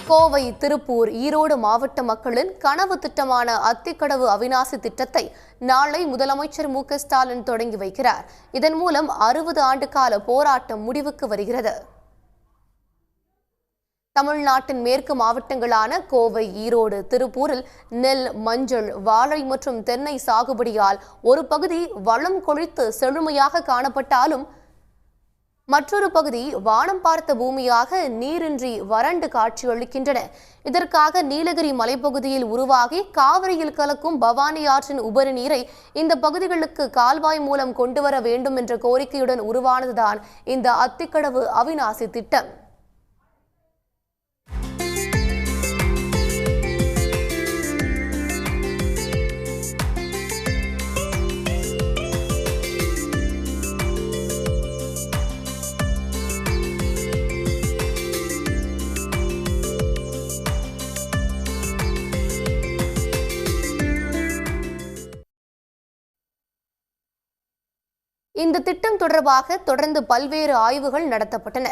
கோவை, திருப்பூர், ஈரோடு மாவட்ட மக்களின் கனவு திட்டமான அத்திக்கடவு அவிநாசி திட்டத்தை நாளை முதலமைச்சர் மு.க.ஸ்டாலின் தொடங்கி வைக்கிறார். இதன் மூலம் 60 ஆண்டு கால போராட்டம் முடிவுக்கு வருகிறது. தமிழ்நாட்டின் மேற்கு மாவட்டங்களான கோவை, ஈரோடு, திருப்பூரில் நெல், மஞ்சள், வாழை மற்றும் தென்னை சாகுபடியால் ஒரு பகுதி வளம் கொழித்து செழுமையாக காணப்பட்டாலும் மற்றொரு பகுதி வானம் பார்த்த பூமியாக நீரின்றி வறண்டு காட்சியளிக்கின்றன. இதற்காக நீலகிரி மலைப்பகுதியில் உருவாகி காவிரியில் கலக்கும் பவானி ஆற்றின் உபரி நீரை இந்த பகுதிகளுக்கு கால்வாய் மூலம் கொண்டுவர வேண்டும் என்ற கோரிக்கையுடன் உருவானதுதான் இந்த அத்திக்கடவு அவிநாசி திட்டம். இந்த திட்டம் தொடர்பாக தொடர்ந்து பல்வேறு ஆய்வுகள் நடத்தப்பட்டன.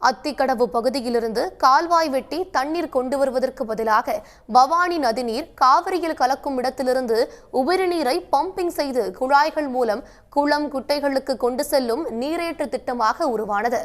அத்திக்கடவு பகுதியிலிருந்து கால்வாய் வெட்டி தண்ணீர் கொண்டு வருவதற்கு பதிலாக பவானி நதிநீர் காவிரியில் கலக்கும் இடத்திலிருந்து உபரி நீரை பம்பிங் செய்து குழாய்கள் மூலம் குளம், குட்டைகளுக்கு கொண்டு செல்லும் நீரேற்று திட்டமாக உருவானது.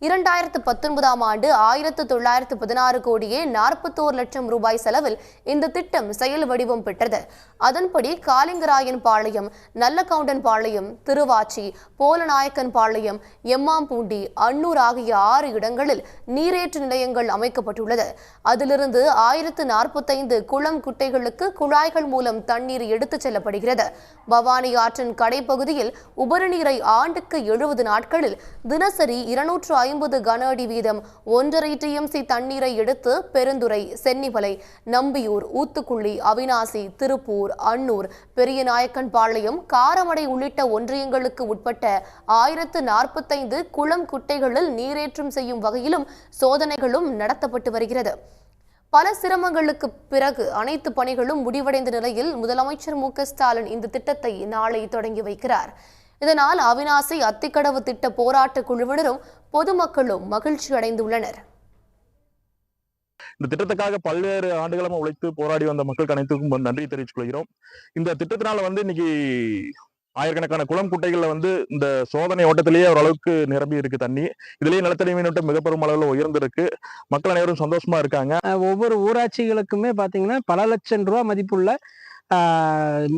2019ஆம் ஆண்டு 1916 கோடியே 41 லட்சம் ரூபாய் செலவில் இந்த திட்டம் செயல் வடிவம் பெற்றது. அதன்படி காலிங்கராயன் பாளையம், நல்லகவுண்டன் பாளையம், திருவாச்சி, போலநாயக்கன் பாளையம், எம்மாம்பூண்டி, அன்னூர் ஆகிய 6 இடங்களில் நீரேற்று நிலையங்கள் அமைக்கப்பட்டுள்ளது. அதிலிருந்து 1045 குளம், குட்டைகளுக்கு குழாய்கள் மூலம் தண்ணீர் எடுத்துச் செல்லப்படுகிறது. பவானி ஆற்றின் கடைப்பகுதியில் உபரி நீரை ஆண்டுக்கு 70 நாட்களில் தினசரி 250 கன அடி வீதம் 1.5 TMC தண்ணீரை எடுத்து பெருந்துறை, சென்னிமலை, நம்பியூர், ஊத்துக்குளி, அவிநாசி, திருப்பூர், அன்னூர், பெரியநாயக்கன் பாளையம், காரமடை உள்ளிட்ட ஒன்றியங்களுக்கு உட்பட்ட 1045 குளம், குட்டைகளில் நீரேற்றம் செய்யும் வகையிலும் சோதனைகளும் நடத்தப்பட்டு வருகிறது. பல சிரமங்களுக்கு பிறகு அனைத்து பணிகளும் முடிவடைந்த நிலையில் முதலமைச்சர் மு.க.ஸ்டாலின் இந்த திட்டத்தை நாளை தொடங்கி வைக்கிறார். இதனால் அவிநாசி அத்திக்கடவு திட்ட போராட்ட குழுவினரும் பொதுமக்களும் மகிழ்ச்சி அடைந்துள்ளனர். இந்த திட்டத்துக்காக பல்வேறு ஆண்டுகளும் உழைத்து போராடி வந்த மக்களுக்கு அனைத்துக்கும் நன்றி தெரிவித்துக் கொள்கிறோம். இந்த திட்டத்தினால இன்னைக்கு ஆயிரக்கணக்கான குளம், குட்டைகள்ல இந்த சோதனை ஓட்டத்திலேயே ஓரளவுக்கு நிரம்பி இருக்கு தண்ணி. இதுலயே நிலத்தடி நீரோட்டம் மிக பெரும் அளவில் உயர்ந்திருக்கு. மக்கள் அனைவரும் சந்தோஷமா இருக்காங்க. ஒவ்வொரு ஊராட்சிகளுக்குமே பாத்தீங்கன்னா பல லட்சம் ரூபாய் மதிப்புள்ள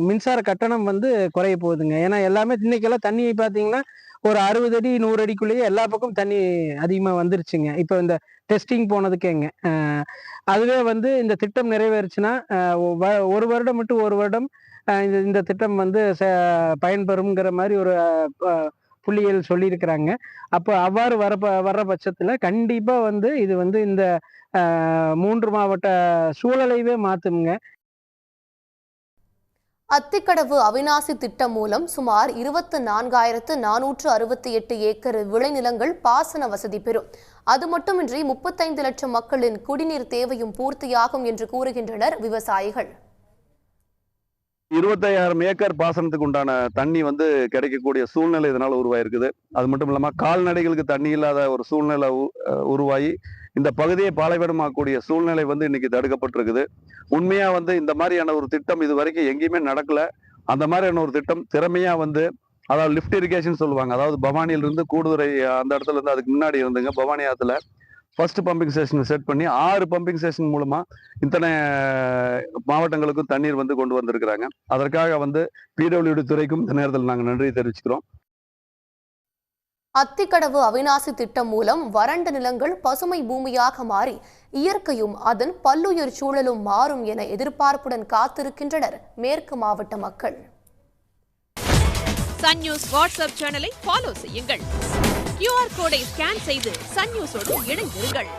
மின்சார கட்டணம் குறைய போகுதுங்க. ஏன்னா எல்லாமே இன்னைக்கெல்லாம் தண்ணி பாத்தீங்கன்னா ஒரு 60 அடி 100 அடிக்குள்ளேயே எல்லா பக்கம் தண்ணி அதிகமா வந்துருச்சுங்க. இப்போ இந்த டெஸ்டிங் போனதுக்கேங்க அதுவே இந்த திட்டம் நிறைவேறுச்சுன்னா ஒரு வருடம் மட்டும் ஒரு வருடம் இந்த திட்டம் பயன்பெறுங்கிற மாதிரி ஒரு புள்ளிகள் சொல்லியிருக்கிறாங்க. அப்போ அவ்வாறு வர்ற பட்சத்துல கண்டிப்பா இது இந்த 3 மாவட்ட சூழலைவே மாத்துங்க. அத்திக்கடவு அவிநாசி திட்டம் மூலம் சுமார் 24,468 ஏக்கர் விளைநிலங்கள் பாசன வசதி பெறும். அது மட்டுமின்றி 35 லட்சம் மக்களின் குடிநீர் தேவையும் பூர்த்தியாகும் என்று கூறுகின்றனர் விவசாயிகள். 25,000 ஏக்கர் பாசனத்துக்கு உண்டான தண்ணி கிடைக்கக்கூடிய சூழ்நிலை இதனால உருவாயிருக்குது. அது மட்டும் இல்லாம கால்நடைகளுக்கு தண்ணி இல்லாத ஒரு சூழ்நிலை உருவாகி இந்த பகுதியை பாலைவனமாக்கக்கூடிய சூழ்நிலை இன்னைக்கு தடுக்கப்பட்டிருக்குது. உண்மையா இந்த மாதிரியான ஒரு திட்டம் இது வரைக்கும் எங்கேயுமே நடக்கல. அந்த மாதிரியான ஒரு திட்டம் திறமையா அதாவது லிஃப்ட் இரிகேஷன் சொல்லுவாங்க. அதாவது பவானியிலிருந்து கூடுதுறை அந்த இடத்துல இருந்து அதுக்கு முன்னாடி இருந்துங்க பவானி ஆத்துல ஃபர்ஸ்ட் பம்பிங் ஸ்டேஷன் செட் பண்ணி 6 பம்பிங் ஸ்டேஷன் மூலமா இத்தனை மாவட்டங்களுக்கும் தண்ணீர் கொண்டு வந்திருக்கிறாங்க. அதற்காக பிடபிள்யூடி துறைக்கும் இந்த நேரத்தில் நாங்கள் நன்றி தெரிவிச்சுக்கிறோம். அத்திக்கடவு அவிநாசி திட்டம் மூலம் வறண்ட நிலங்கள் பசுமை பூமியாக மாறி இயற்கையும் அதன் பல்லுயிர் சூழலும் மாறும் என எதிர்பார்ப்புடன் காத்திருக்கின்றனர் மேற்கு மாவட்ட மக்கள். சன் நியூஸ் வாட்ஸ்அப் சேனலை ஃபாலோ செய்யுங்கள். QR கோடை ஸ்கேன் செய்து சன் நியூஸோடு இணைந்திருங்கள்.